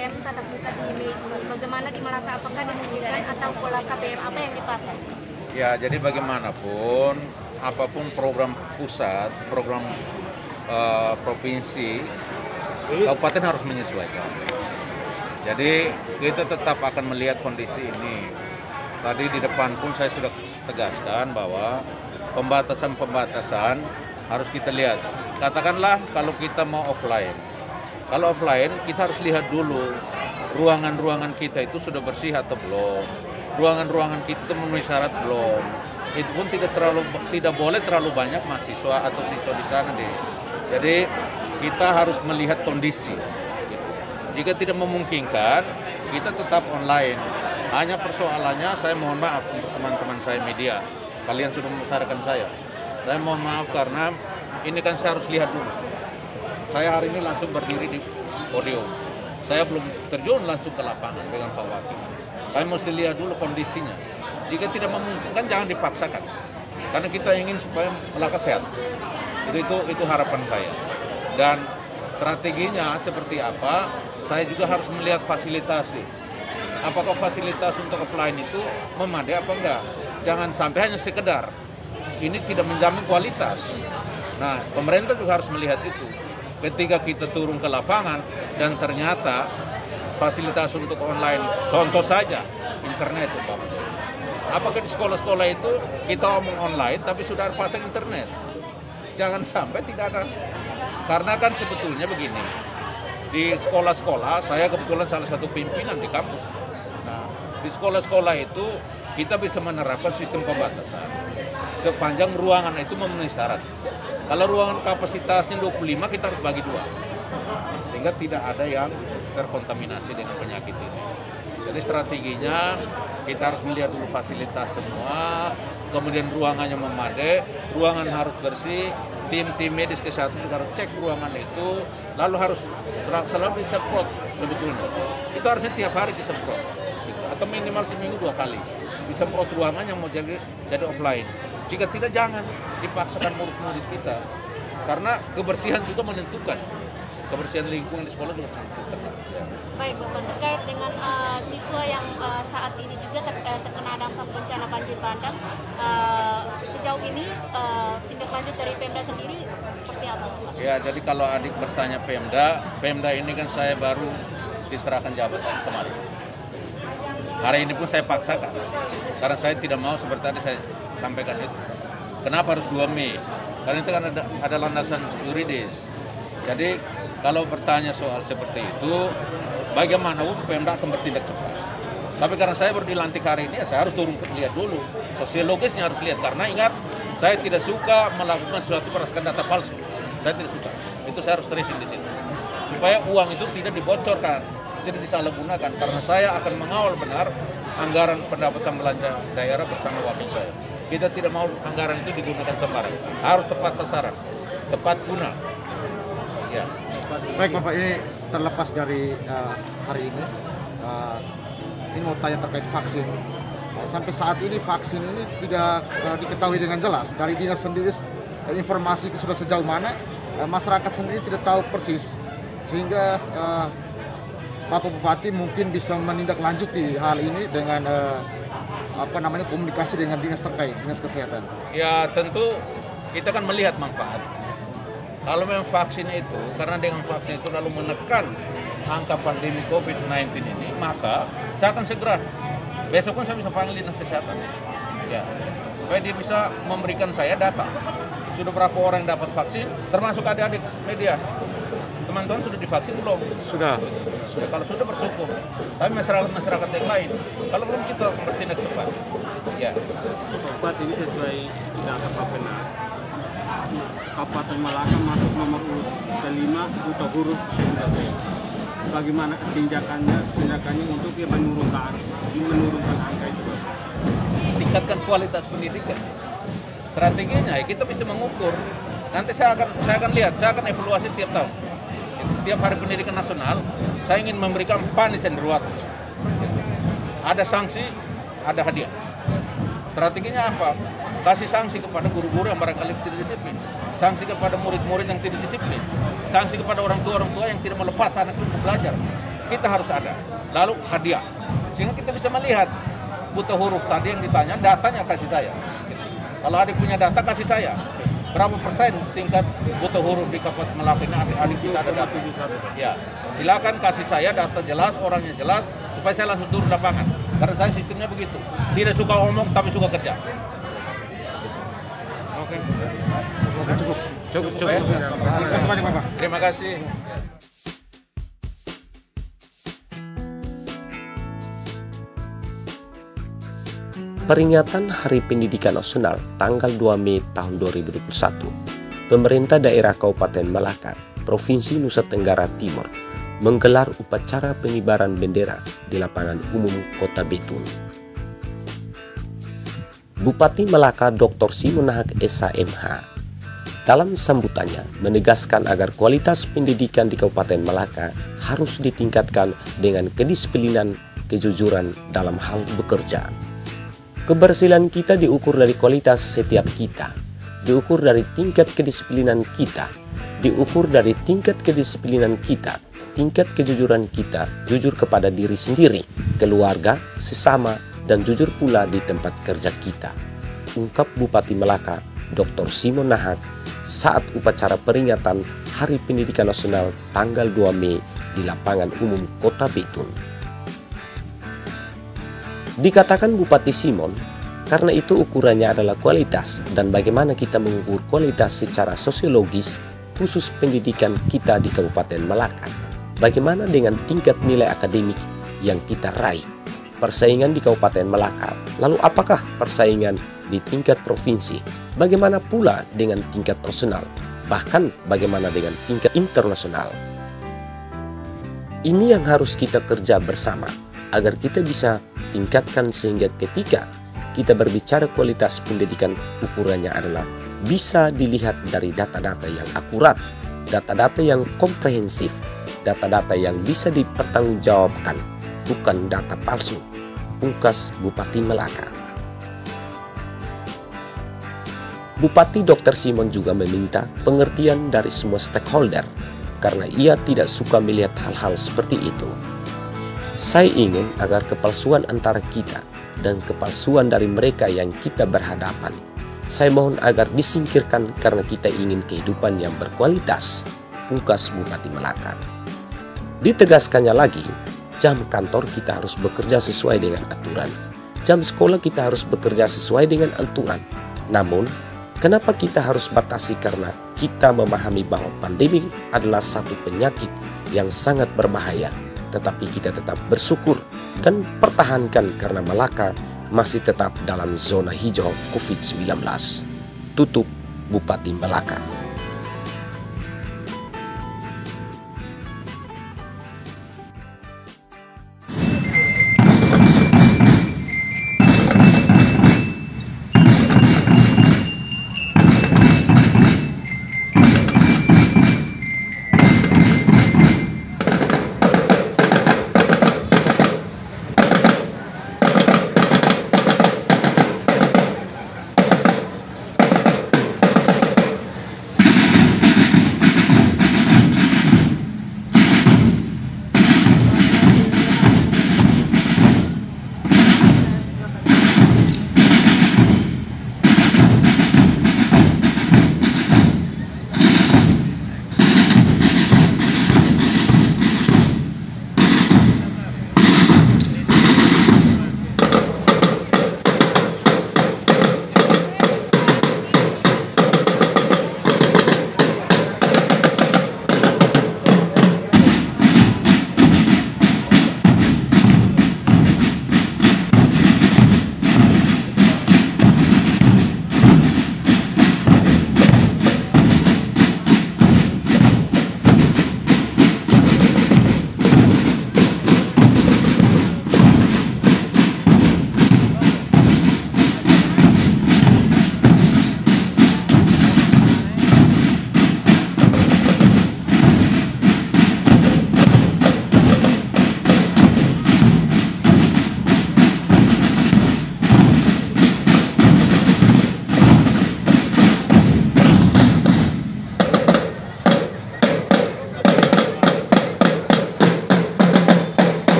KPM tatap muka di Mei ini, bagaimana di Malaka, apakah dimungkinkan atau pola KPM apa yang dipakai? Ya, jadi bagaimanapun, apapun program pusat, program provinsi, kabupaten harus menyesuaikan. Jadi kita tetap akan melihat kondisi ini. Tadi di depan pun saya sudah tegaskan bahwa pembatasan-pembatasan harus kita lihat. Katakanlah kalau kita mau offline. Kalau offline kita harus lihat dulu ruangan-ruangan kita itu sudah bersih atau belum. Ruangan-ruangan kita itu memenuhi syarat belum. Itu pun tidak boleh terlalu banyak mahasiswa atau siswa di sana deh. Jadi kita harus melihat kondisi. Gitu. Jika tidak memungkinkan, kita tetap online. Hanya persoalannya, saya mohon maaf untuk teman-teman saya media. Kalian sudah membesarkan saya. Saya mohon maaf karena ini kan saya harus lihat dulu. Saya hari ini langsung berdiri di podium. Saya belum terjun langsung ke lapangan dengan Pak Wakil. Kami mesti lihat dulu kondisinya. Jika tidak memungkinkan, jangan dipaksakan. Karena kita ingin supaya Malaka sehat. Itu harapan saya. Dan strateginya seperti apa, saya juga harus melihat fasilitas. Apakah fasilitas untuk offline itu memadai apa enggak? Jangan sampai hanya sekedar. Ini tidak menjamin kualitas. Nah, pemerintah juga harus melihat itu. Ketika kita turun ke lapangan dan ternyata fasilitas untuk online, contoh saja internet, apakah di sekolah-sekolah itu kita omong online tapi sudah pasang internet? Jangan sampai tidak ada. Karena kan sebetulnya begini, di sekolah-sekolah, saya kebetulan salah satu pimpinan di kampus. Nah, di sekolah-sekolah itu kita bisa menerapkan sistem pembatasan sepanjang ruangan itu memenuhi syarat. Kalau ruangan kapasitasnya 25, kita harus bagi dua. Sehingga tidak ada yang terkontaminasi dengan penyakit ini. Jadi strateginya kita harus melihat dulu fasilitas semua, kemudian ruangannya memadai, ruangan harus bersih, tim medis kesehatan juga harus cek ruangan itu, lalu harus selalu disemprot sebetulnya. Itu harusnya tiap hari disemprot, gitu. Atau minimal seminggu 2 kali. Disemprot ruangan yang mau jadi offline. Jika tidak, jangan dipaksakan murid-murid kita. Karena kebersihan juga menentukan. Kebersihan lingkungan di sekolah juga menentukan. Ya. Baik, Bapak, terkait dengan siswa yang saat ini juga terkena dampak bencana banjir bandang, sejauh ini tindak lanjut dari Pemda sendiri seperti apa, Bapak? Ya, jadi kalau adik bertanya Pemda ini kan saya baru diserahkan jabatan kemarin. Hari ini pun saya paksakan, karena saya tidak mau seperti tadi saya sampaikan itu. Kenapa harus 2 Mei? Karena itu kan ada landasan yuridis. Jadi kalau bertanya soal seperti itu, bagaimana Pemda akan bertindak cepat. Tapi karena saya baru dilantik hari ini, saya harus turun lihat dulu. Sosiologisnya harus lihat, karena ingat, saya tidak suka melakukan sesuatu berdasarkan data palsu. Saya tidak suka. Itu saya harus terusin di situ. Supaya uang itu tidak dibocorkan, tidak disalahgunakan. Karena saya akan mengawal benar anggaran pendapatan belanja daerah bersama wakil saya. Kita tidak mau anggaran itu digunakan sembarang. Harus tepat sasaran, tepat guna. Ya. Baik Bapak, ini terlepas dari hari ini, ini mau tanya terkait vaksin. Sampai saat ini vaksin ini tidak diketahui dengan jelas. Dari dinas sendiri informasi itu sudah sejauh mana, masyarakat sendiri tidak tahu persis. Sehingga Bapak Bupati mungkin bisa menindaklanjuti hal ini dengan komunikasi dengan dinas terkait, dinas kesehatan. Ya, tentu kita kan melihat manfaat. Kalau memang vaksin itu, karena dengan vaksin itu lalu menekan angka pandemi COVID-19 ini, maka saya akan segera, besok pun saya bisa panggil dinas kesehatan. Ya, supaya dia bisa memberikan saya data. Sudah berapa orang yang dapat vaksin, termasuk adik-adik media. Teman-teman sudah divaksin belum? Sudah. Kalau sudah bersyukur. Tapi masyarakat yang lain, kalau belum kita bertindak cepat. Ya. Bapak, ini sesuai data Bappenas, Kabupaten Malaka masuk nomor urut kelima untuk huruf PMDB. Bagaimana tindakannya untuk menurunkan angka itu? Tingkatkan kualitas pendidikan. Strateginya ya kita bisa mengukur. Nanti saya akan lihat, saya akan evaluasi tiap tahun. Tiap hari pendidikan nasional, saya ingin memberikan punishment reward. Ada sanksi, ada hadiah. Strateginya apa? Kasih sanksi kepada guru-guru yang barangkali tidak disiplin, sanksi kepada murid-murid yang tidak disiplin, sanksi kepada orang tua yang tidak melepas anak itu belajar. kita harus ada. Lalu hadiah, sehingga kita bisa melihat buta huruf tadi yang ditanya, datanya kasih saya. Kalau adik punya data, kasih saya. Berapa persen tingkat buta huruf di Kabupaten Melaka ini adik bisa ada data? Ya, silakan kasih saya data jelas, orangnya jelas, supaya saya langsung turun lapangan. Karena saya sistemnya begitu. Tidak suka ngomong, tapi suka kerja. Oke. Cukup. Terima kasih banyak Bapak. Terima kasih. Peringatan Hari Pendidikan Nasional tanggal 2 Mei tahun 2021, pemerintah daerah Kabupaten Melaka, Provinsi Nusa Tenggara Timur, menggelar upacara pengibaran bendera di lapangan umum Kota Betun. Bupati Melaka Dr. Simon Nahak SHMH dalam sambutannya menegaskan agar kualitas pendidikan di Kabupaten Melaka harus ditingkatkan dengan kedisiplinan, kejujuran dalam hal bekerja. Keberhasilan kita diukur dari kualitas setiap kita, diukur dari tingkat kedisiplinan kita, diukur dari tingkat kedisiplinan kita, tingkat kejujuran kita, jujur kepada diri sendiri, keluarga, sesama, dan jujur pula di tempat kerja kita, ungkap Bupati Melaka Dr. Simon Nahak saat upacara peringatan Hari Pendidikan Nasional tanggal 2 Mei di lapangan umum Kota Betun. Dikatakan Bupati Simon, karena itu ukurannya adalah kualitas dan bagaimana kita mengukur kualitas secara sosiologis khusus pendidikan kita di Kabupaten Melaka. Bagaimana dengan tingkat nilai akademik yang kita raih? Persaingan di Kabupaten Melaka, lalu apakah persaingan di tingkat provinsi? Bagaimana pula dengan tingkat nasional? Bahkan bagaimana dengan tingkat internasional? Ini yang harus kita kerja bersama agar kita bisa tingkatkan sehingga ketika kita berbicara kualitas pendidikan, ukurannya adalah bisa dilihat dari data-data yang akurat, data-data yang komprehensif, data-data yang bisa dipertanggungjawabkan, bukan data palsu, ungkas Bupati Melaka. Bupati Dr. Simon juga meminta pengertian dari semua stakeholder karena ia tidak suka melihat hal-hal seperti itu. Saya ingin agar kepalsuan antara kita dan kepalsuan dari mereka yang kita berhadapan, saya mohon agar disingkirkan karena kita ingin kehidupan yang berkualitas, pungkas Bupati Melaka. Ditegaskannya lagi, jam kantor kita harus bekerja sesuai dengan aturan. Jam sekolah kita harus bekerja sesuai dengan aturan. Namun, kenapa kita harus batasi? Karena kita memahami bahwa pandemi adalah satu penyakit yang sangat berbahaya. Tetapi kita tetap bersyukur dan pertahankan karena Melaka masih tetap dalam zona hijau COVID-19. Tutup Bupati Melaka.